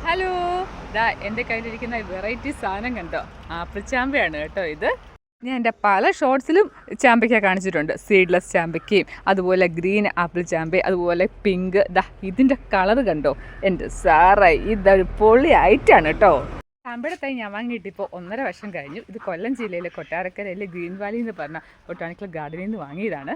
Hello, ഇതാ എൻ്റെ കയ്യിലിരിക്കുന്ന വെറൈറ്റി സാധനം കണ്ടോ? ആപ്പിൾ ചാമ്പയാണ് കേട്ടോ ഇത്. ഞാൻ എൻ്റെ പല ഷോർട്സിലും ചാമ്പയ്ക്ക കാണിച്ചിട്ടുണ്ട്. സീഡ്ലെസ് ചാമ്പയ്ക്കയും അതുപോലെ ഗ്രീൻ ആപ്പിൾ ചാമ്പ, അതുപോലെ പിങ്ക്. ദാ ഇതിൻ്റെ കളർ കണ്ടോ എൻ്റെ സാറേ, ഇതൊരു പൊളി ഐറ്റാണ് കേട്ടോ. ചാമ്പയുടെ തൈ ഞാൻ വാങ്ങിയിട്ട് ഇപ്പോൾ 1.5 വർഷം കഴിഞ്ഞു. ഇത് കൊല്ലം ജില്ലയിലെ കൊട്ടാരക്കരയിലെ ഗ്രീൻ വാലി എന്ന് പറഞ്ഞ ബൊട്ടാണിക്കൽ ഗാർഡനിൽ നിന്ന് വാങ്ങിയതാണ്.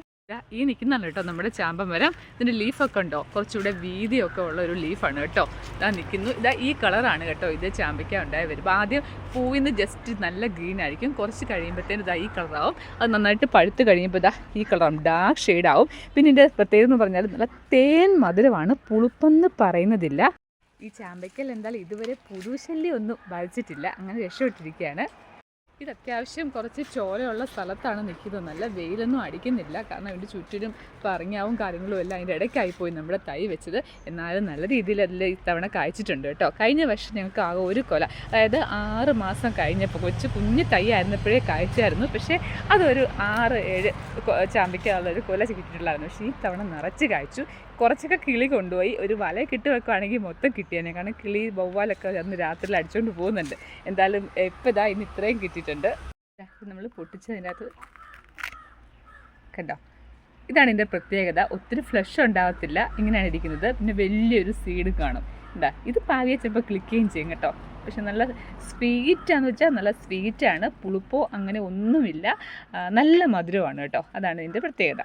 ഈ നിൽക്കുന്നതാണ് കേട്ടോ നമ്മുടെ ചാമ്പ മരം. ഇതിൻ്റെ ലീഫൊക്കെ ഉണ്ടോ, കുറച്ചുകൂടെ വീതിയൊക്കെ ഉള്ള ഒരു ലീഫാണ് കേട്ടോ. ഇതാ നിൽക്കുന്നു. ഇതാ ഈ കളറാണ് കേട്ടോ ഇത് ചാമ്പയ്ക്ക ഉണ്ടായി വരുമ്പോൾ. ആദ്യം പൂവിൽ നിന്ന് ജസ്റ്റ് നല്ല ഗ്രീൻ ആയിരിക്കും, കുറച്ച് കഴിയുമ്പോഴത്തേനും ഇതാ ഈ കളറാവും. അത് നന്നായിട്ട് പഴുത്ത് കഴിയുമ്പോൾ ഇതാ ഈ കളറാവും, ഡാർക്ക് ഷെയ്ഡാവും. പിന്നെ ഇതിൻ്റെ പ്രത്യേകത എന്ന് പറഞ്ഞാൽ നല്ല തേൻ മധുരമാണ്, പുളിപ്പെന്ന് പറയുന്നതില്ല. ഈ ചാമ്പയ്ക്കൽ എന്തായാലും ഇതുവരെ പുഴുശല്യം ഒന്നും ബാധിച്ചിട്ടില്ല, അങ്ങനെ രക്ഷപ്പെട്ടിരിക്കുകയാണ്. ഇത് അത്യാവശ്യം കുറച്ച് ചോലയുള്ള സ്ഥലത്താണ് നിൽക്കുന്നത്. നല്ല വെയിലൊന്നും അടിക്കുന്നില്ല, കാരണം അതിൻ്റെ ചുറ്റിനും പറങ്ങാവും കാര്യങ്ങളും എല്ലാം അതിൻ്റെ ഇടയ്ക്കായിപ്പോയി നമ്മുടെ തൈ വെച്ചത്. എന്നാലും നല്ല രീതിയിൽ അതിൽ ഇത്തവണ കായ്ച്ചിട്ടുണ്ട് കേട്ടോ. കഴിഞ്ഞ വർഷം ഞങ്ങൾക്ക് ആകെ ഒരു കൊല, അതായത് 6 മാസം കഴിഞ്ഞപ്പോൾ കുഞ്ഞ് തൈ ആയിരുന്നപ്പോഴേ കായ്ച്ചായിരുന്നു. പക്ഷേ അതൊരു 6-7 ചാമ്പയ്ക്കുള്ളൊരു കൊല കിട്ടിയിട്ടുള്ളായിരുന്നു. പക്ഷേ ഈ തവണ നിറച്ച് കായ്ച്ചു. കുറച്ചൊക്കെ കിളി കൊണ്ടുപോയി, ഒരു വല കിട്ടി വെക്കുകയാണെങ്കിൽ മൊത്തം കിട്ടിയേനെ, കാരണം കിളി വവ്വാലൊക്കെ അന്ന് രാത്രിയിൽ അടിച്ചുകൊണ്ട് പോകുന്നുണ്ട്. എന്തായാലും ഇപ്പം ഇതാ ഇന്ന് ഇത്രയും കിട്ടിയിട്ടുണ്ട്. നമ്മൾ പൊട്ടിച്ചതിൻ്റെ അകത്ത് കണ്ടോ, ഇതാണ് ഇതിൻ്റെ പ്രത്യേകത. ഒത്തിരി ഫ്ലഷ് ഉണ്ടാകത്തില്ല, ഇങ്ങനെയാണ് ഇരിക്കുന്നത്. പിന്നെ വലിയൊരു സീഡ് കാണും. എന്താ ഇത് പാവിയെ ചിലപ്പോൾ ക്ലിക്കുകയും ചെയ്യും കേട്ടോ. പക്ഷെ നല്ല സ്വീറ്റാന്ന് വെച്ചാൽ നല്ല സ്വീറ്റാണ്, പുളിപ്പോ അങ്ങനെ ഒന്നുമില്ല, നല്ല മധുരമാണ് കേട്ടോ. അതാണ് ഇതിൻ്റെ പ്രത്യേകത.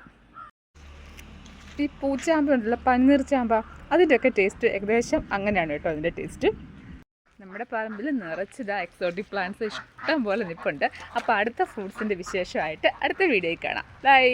ഈ പൂച്ചാമ്പ ഉണ്ടല്ലോ, പന്നീർ ചാമ്പ, അതിൻ്റെയൊക്കെ ടേസ്റ്റ് ഏകദേശം അങ്ങനെയാണ് കേട്ടോ അതിൻ്റെ ടേസ്റ്റ്. നമ്മുടെ പറമ്പിൽ നിറച്ചിതാ എക്സോട്ടിക് പ്ലാന്റ്സ് ഇഷ്ടം പോലെ നിൽപ്പുണ്ട്. അപ്പോൾ അടുത്ത ഫ്രൂട്ട്സിൻ്റെ വിശേഷമായിട്ട് അടുത്ത വീഡിയോയിൽ കാണാം. ബൈ.